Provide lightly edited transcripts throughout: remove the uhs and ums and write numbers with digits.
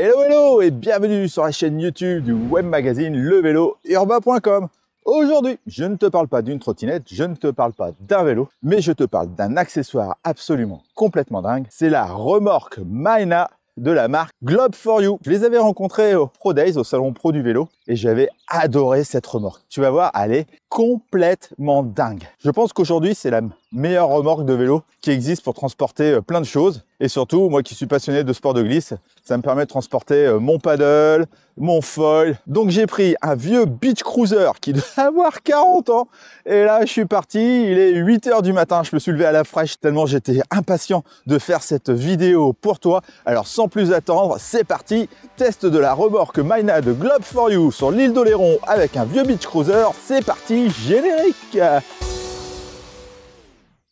Hello hello et bienvenue sur la chaîne YouTube du web magazine levélourbain.com. Aujourd'hui, je ne te parle pas d'une trottinette, je ne te parle pas d'un vélo, mais je te parle d'un accessoire absolument complètement dingue. C'est la remorque Maena de la marque Globe4U. Je les avais rencontrés au Pro Days, au salon pro du vélo, et j'avais adoré cette remorque. Tu vas voir, elle est complètement dingue. Je pense qu'aujourd'hui, c'est la meilleure remorque de vélo qui existe pour transporter plein de choses. Et surtout, moi qui suis passionné de sport de glisse, ça me permet de transporter mon paddle, mon foil. Donc j'ai pris un vieux beach cruiser qui doit avoir 40 ans. Et là, je suis parti, il est 8 h du matin. Je me suis levé à la fraîche tellement j'étais impatient de faire cette vidéo pour toi. Alors sans plus attendre, c'est parti. Test de la remorque Maena de Globe4U sur l'île d'Oléron avec un vieux beach cruiser. C'est parti, générique.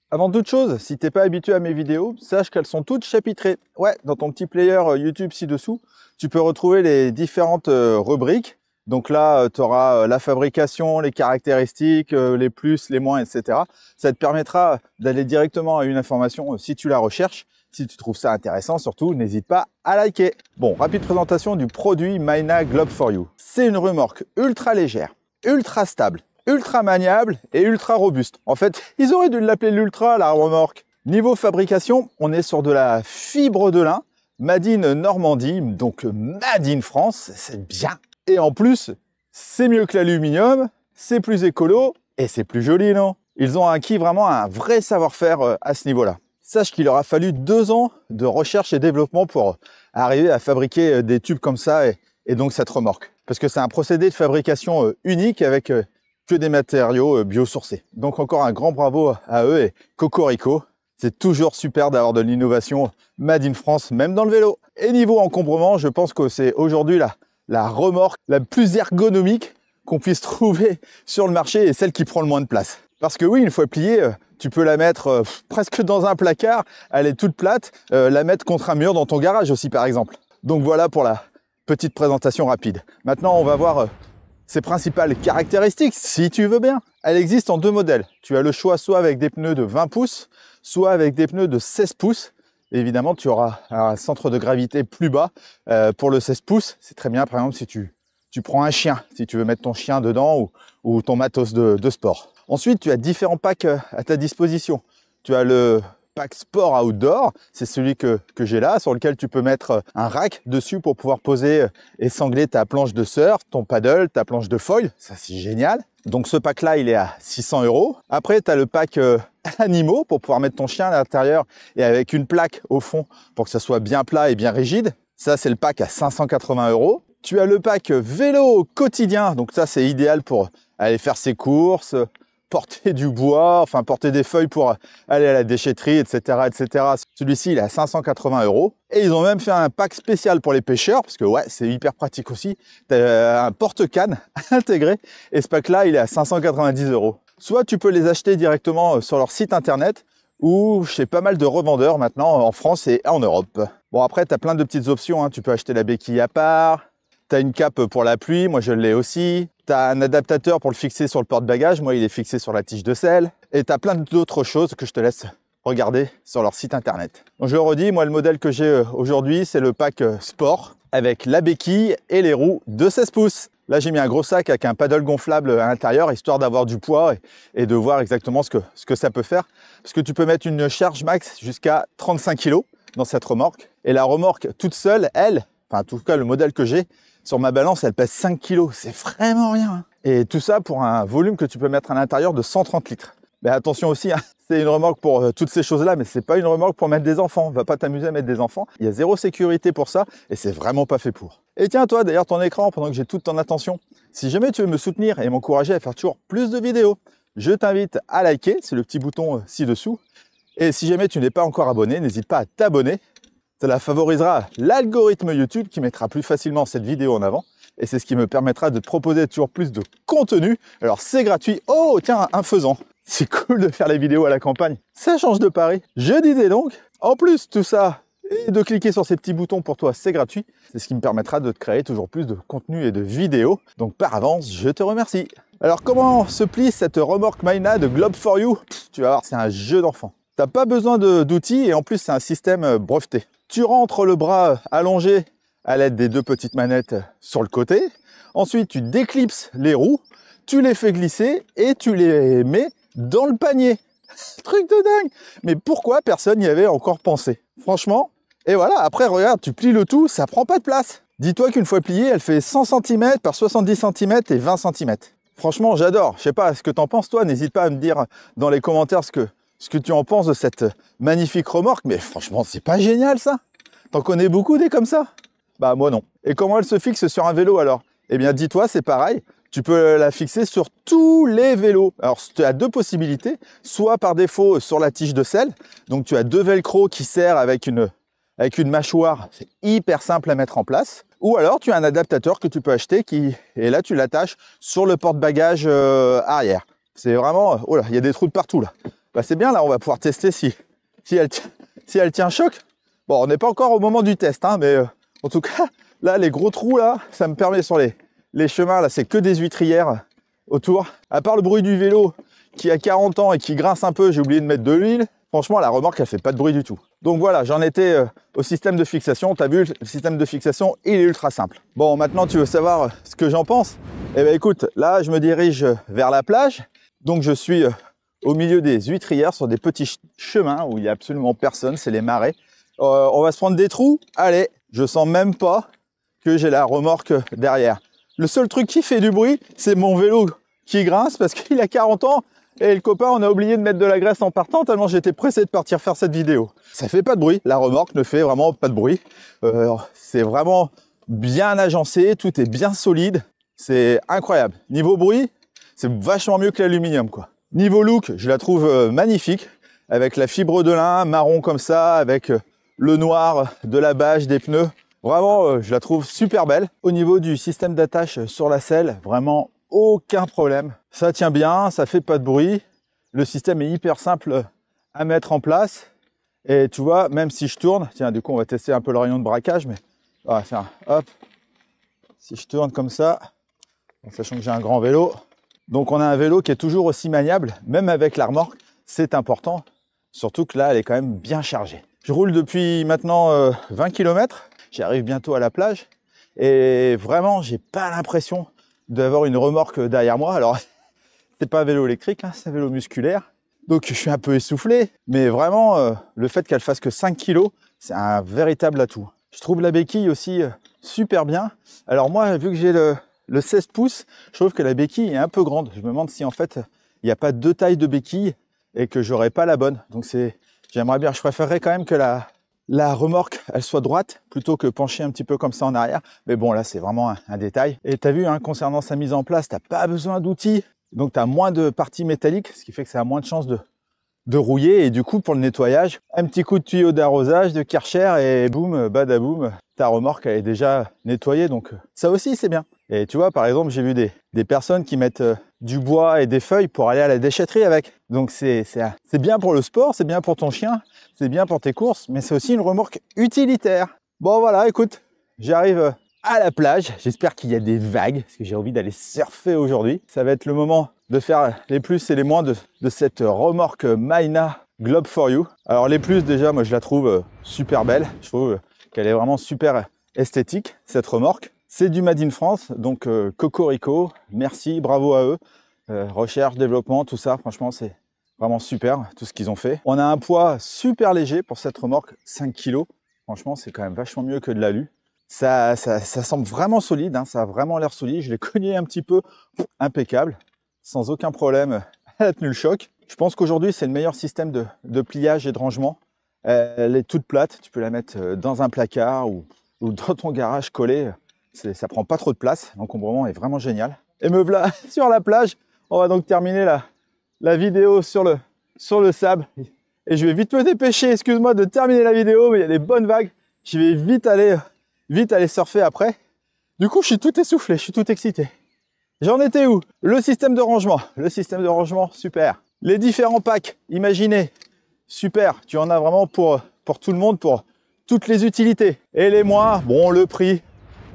Avant toute chose, si t'es pas habitué à mes vidéos, sache qu'elles sont toutes chapitrées. Ouais, dans ton petit player YouTube ci-dessous, tu peux retrouver les différentes rubriques. Donc là, tu auras la fabrication, les caractéristiques, les plus, les moins, etc. Ça te permettra d'aller directement à une information si tu la recherches. Si tu trouves ça intéressant, surtout, n'hésite pas à liker. Bon, rapide présentation du produit Maena Globe4U. C'est une remorque ultra légère, ultra stable, ultra maniable et ultra robuste. En fait, ils auraient dû l'appeler l'ultra, la remorque. Niveau fabrication, on est sur de la fibre de lin, made in Normandie, donc made in France, c'est bien. Et en plus, c'est mieux que l'aluminium, c'est plus écolo et c'est plus joli, non? Ils ont acquis vraiment un vrai savoir-faire à ce niveau-là. Sache qu'il leur a fallu 2 ans de recherche et développement pour arriver à fabriquer des tubes comme ça et donc cette remorque. Parce que c'est un procédé de fabrication unique avec que des matériaux biosourcés. Donc encore un grand bravo à eux et cocorico. C'est toujours super d'avoir de l'innovation made in France, même dans le vélo. Et niveau encombrement, je pense que c'est aujourd'hui la remorque la plus ergonomique qu'on puisse trouver sur le marché et celle qui prend le moins de place. Parce que oui, une fois pliée, tu peux la mettre presque dans un placard, elle est toute plate, la mettre contre un mur dans ton garage aussi par exemple. Donc voilà pour la petite présentation rapide. Maintenant, on va voir ses principales caractéristiques, si tu veux bien. Elle existe en 2 modèles. Tu as le choix soit avec des pneus de 20 pouces, soit avec des pneus de 16 pouces. Et évidemment, tu auras un centre de gravité plus bas pour le 16 pouces. C'est très bien, par exemple, si tu prends un chien, si tu veux mettre ton chien dedans ou ton matos de sport. Ensuite, tu as différents packs à ta disposition. Tu as le pack Sport Outdoor, c'est celui que j'ai là, sur lequel tu peux mettre un rack dessus pour pouvoir poser et sangler ta planche de surf, ton paddle, ta planche de foil. Ça, c'est génial. Donc ce pack-là, il est à 600 €. Après, tu as le pack animaux pour pouvoir mettre ton chien à l'intérieur et avec une plaque au fond pour que ça soit bien plat et bien rigide. Ça, c'est le pack à 580 €. Tu as le pack vélo quotidien. Donc ça, c'est idéal pour aller faire ses courses, porter du bois, enfin porter des feuilles pour aller à la déchetterie, etc., etc. Celui-ci, il est à 580 €. Et ils ont même fait un pack spécial pour les pêcheurs, parce que ouais, c'est hyper pratique aussi. Tu as un porte-canne intégré, et ce pack-là, il est à 590 €. Soit tu peux les acheter directement sur leur site internet, ou chez pas mal de revendeurs maintenant en France et en Europe. Bon, après, tu as plein de petites options, hein. Tu peux acheter la béquille à part, tu as une cape pour la pluie, moi je l'ai aussi. Tu as un adaptateur pour le fixer sur le porte-bagages, moi il est fixé sur la tige de selle. Et tu as plein d'autres choses que je te laisse regarder sur leur site internet. Donc je le redis, moi le modèle que j'ai aujourd'hui, c'est le pack sport avec la béquille et les roues de 16 pouces. Là j'ai mis un gros sac avec un paddle gonflable à l'intérieur, histoire d'avoir du poids et de voir exactement ce que ça peut faire. Parce que tu peux mettre une charge max jusqu'à 35 kg dans cette remorque. Et la remorque toute seule, elle, enfin en tout cas le modèle que j'ai, sur ma balance, elle pèse 5 kg. C'est vraiment rien. Et tout ça pour un volume que tu peux mettre à l'intérieur de 130 litres. Mais attention aussi, hein, c'est une remorque pour toutes ces choses-là, mais c'est pas une remorque pour mettre des enfants. Va pas t'amuser à mettre des enfants. Il y a zéro sécurité pour ça et c'est vraiment pas fait pour. Et tiens, toi, derrière ton écran, pendant que j'ai toute ton attention, si jamais tu veux me soutenir et m'encourager à faire toujours plus de vidéos, je t'invite à liker. C'est le petit bouton ci-dessous. Et si jamais tu n'es pas encore abonné, n'hésite pas à t'abonner. Cela favorisera l'algorithme YouTube qui mettra plus facilement cette vidéo en avant. Et c'est ce qui me permettra de te proposer toujours plus de contenu. Alors c'est gratuit. Oh tiens, un faisan. C'est cool de faire les vidéos à la campagne. Ça change de pari. Je disais donc, en plus tout ça, et de cliquer sur ces petits boutons pour toi, c'est gratuit. C'est ce qui me permettra de te créer toujours plus de contenu et de vidéos. Donc par avance, je te remercie. Alors comment se plie cette remorque Maena de Globe4U? Tu vas voir, c'est un jeu d'enfant. T'as pas besoin d'outils et en plus c'est un système breveté. Tu rentres le bras allongé à l'aide des deux petites manettes sur le côté. Ensuite, tu déclipses les roues, tu les fais glisser et tu les mets dans le panier. Truc de dingue! Mais pourquoi personne n'y avait encore pensé? Franchement, et voilà, après, regarde, tu plies le tout, ça prend pas de place. Dis-toi qu'une fois pliée, elle fait 100 cm par 70 cm et 20 cm. Franchement, j'adore. Je sais pas ce que t'en penses, toi. N'hésite pas à me dire dans les commentaires ce que tu en penses de cette magnifique remorque. Mais franchement, c'est pas génial, ça? T'en connais beaucoup des comme ça? Bah, moi, non. Et comment elle se fixe sur un vélo, alors? Eh bien, dis-toi, c'est pareil. Tu peux la fixer sur tous les vélos. Alors, tu as deux possibilités. Soit par défaut sur la tige de selle. Donc, tu as deux velcro qui serrent avec une mâchoire. C'est hyper simple à mettre en place. Ou alors, tu as un adaptateur que tu peux acheter et là, tu l'attaches sur le porte-bagages arrière. C'est vraiment... Oh là, il y a des trous de partout, là. Bah, c'est bien, là, on va pouvoir tester si elle tient choc. Bon, on n'est pas encore au moment du test, hein, mais en tout cas, là, les gros trous, là, ça me permet sur les chemins, là, c'est que des huîtrières autour. À part le bruit du vélo qui a 40 ans et qui grince un peu, j'ai oublié de mettre de l'huile. Franchement, la remorque, elle fait pas de bruit du tout. Donc voilà, j'en étais au système de fixation. Tu as vu, le système de fixation, il est ultra simple. Bon, maintenant, tu veux savoir ce que j'en pense? Eh bien, écoute, là, je me dirige vers la plage. Donc, je suis au milieu des huîtrières sur des petits chemins où il n'y a absolument personne, c'est les marais. On va se prendre des trous. Allez, je sens même pas que j'ai la remorque derrière. Le seul truc qui fait du bruit, c'est mon vélo qui grince parce qu'il a 40 ans. Et le copain, on a oublié de mettre de la graisse en partant tellement j'étais pressé de partir faire cette vidéo. Ça fait pas de bruit, la remorque ne fait vraiment pas de bruit. C'est vraiment bien agencé, tout est bien solide. C'est incroyable. Niveau bruit, c'est vachement mieux que l'aluminium, quoi. Niveau look, je la trouve magnifique. Avec la fibre de lin, marron comme ça, avec le noir de la bâche, des pneus. Vraiment, je la trouve super belle. Au niveau du système d'attache sur la selle, vraiment aucun problème. Ça tient bien, ça fait pas de bruit. Le système est hyper simple à mettre en place. Et tu vois, même si je tourne, tiens, du coup, on va tester un peu le rayon de braquage, mais voilà, tiens, hop. Si je tourne comme ça, en sachant que j'ai un grand vélo. Donc, on a un vélo qui est toujours aussi maniable, même avec la remorque. C'est important, surtout que là, elle est quand même bien chargée. Je roule depuis maintenant 20 km. J'arrive bientôt à la plage. Et vraiment, j'ai pas l'impression d'avoir une remorque derrière moi. Alors, c'est pas un vélo électrique, hein, c'est un vélo musculaire. Donc, je suis un peu essoufflé. Mais vraiment, le fait qu'elle fasse que 5 kg, c'est un véritable atout. Je trouve la béquille aussi super bien. Alors moi, vu que j'ai le 16 pouces, je trouve que la béquille est un peu grande. Je me demande si en fait, il n'y a pas deux tailles de béquille et que j'aurais pas la bonne. Donc j'aimerais bien, je préférerais quand même que la remorque, elle soit droite plutôt que penchée un petit peu comme ça en arrière. Mais bon, là, c'est vraiment un détail. Et tu as vu, hein, concernant sa mise en place, tu n'as pas besoin d'outils. Donc, tu as moins de parties métalliques, ce qui fait que ça a moins de chances de rouiller. Et du coup, pour le nettoyage, un petit coup de tuyau d'arrosage, de Karcher et boum, badaboum, ta remorque, elle est déjà nettoyée. Donc, ça aussi, c'est bien. Et tu vois, par exemple, j'ai vu des personnes qui mettent du bois et des feuilles pour aller à la déchetterie avec. Donc, c'est bien pour le sport, c'est bien pour ton chien, c'est bien pour tes courses, mais c'est aussi une remorque utilitaire. Bon, voilà, écoute, j'arrive à la plage. J'espère qu'il y a des vagues, parce que j'ai envie d'aller surfer aujourd'hui. Ça va être le moment de faire les plus et les moins de cette remorque Maina Globe for You. Alors, les plus, déjà, moi, je la trouve super belle. Je trouve qu'elle est vraiment super esthétique, cette remorque. C'est du Made in France, donc Cocorico, merci, bravo à eux. Recherche, développement, tout ça, franchement, c'est vraiment super, tout ce qu'ils ont fait. On a un poids super léger pour cette remorque, 5 kg. Franchement, c'est quand même vachement mieux que de l'alu. Ça semble vraiment solide, hein, ça a vraiment l'air solide. Je l'ai cogné un petit peu, impeccable, sans aucun problème. Elle a tenu le choc. Je pense qu'aujourd'hui, c'est le meilleur système de pliage et de rangement. Elle est toute plate, tu peux la mettre dans un placard ou dans ton garage collé. Ça prend pas trop de place, l'encombrement est vraiment génial. Et me voilà sur la plage. On va donc terminer la vidéo sur le sable. Et je vais vite me dépêcher, excuse-moi de terminer la vidéo, mais il y a des bonnes vagues. Je vais vite aller surfer après. Du coup, je suis tout essoufflé, je suis tout excité. J'en étais où? Le système de rangement. Le système de rangement, super. Les différents packs, imaginez, super. Tu en as vraiment pour tout le monde, pour toutes les utilités. Et les moins, bon, le prix.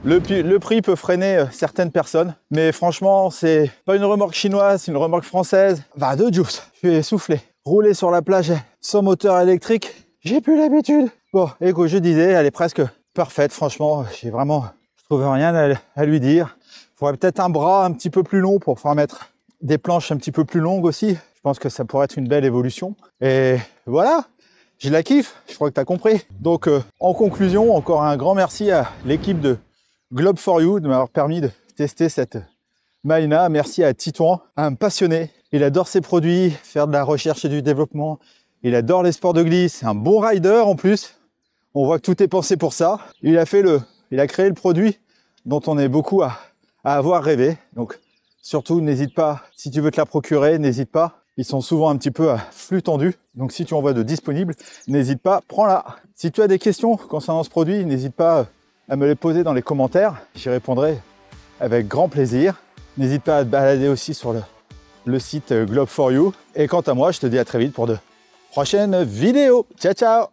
Le prix peut freiner certaines personnes, mais franchement, c'est pas une remorque chinoise, c'est une remorque française. Va de juice, je suis essoufflé. Rouler sur la plage sans moteur électrique, j'ai plus l'habitude. Bon, écoute, je disais, elle est presque parfaite, franchement, je trouve rien à lui dire. Il faudrait peut-être un bras un petit peu plus long pour pouvoir mettre des planches un petit peu plus longues aussi. Je pense que ça pourrait être une belle évolution. Et voilà, je la kiffe, je crois que tu as compris. Donc en conclusion, encore un grand merci à l'équipe de Globe4U de m'avoir permis de tester cette Maïna. Merci à Titouan, un passionné. Il adore ses produits, faire de la recherche et du développement. Il adore les sports de glisse, c'est un bon rider en plus. On voit que tout est pensé pour ça. Il a créé le produit dont on est beaucoup à avoir rêvé. Donc surtout, n'hésite pas, si tu veux te la procurer, n'hésite pas. Ils sont souvent un petit peu à flux tendu. Donc si tu en vois de disponibles, n'hésite pas, prends-la. Si tu as des questions concernant ce produit, n'hésite pas à me les poser dans les commentaires. J'y répondrai avec grand plaisir. N'hésite pas à te balader aussi sur le site Globe4U. Et quant à moi, je te dis à très vite pour de prochaines vidéos. Ciao, ciao!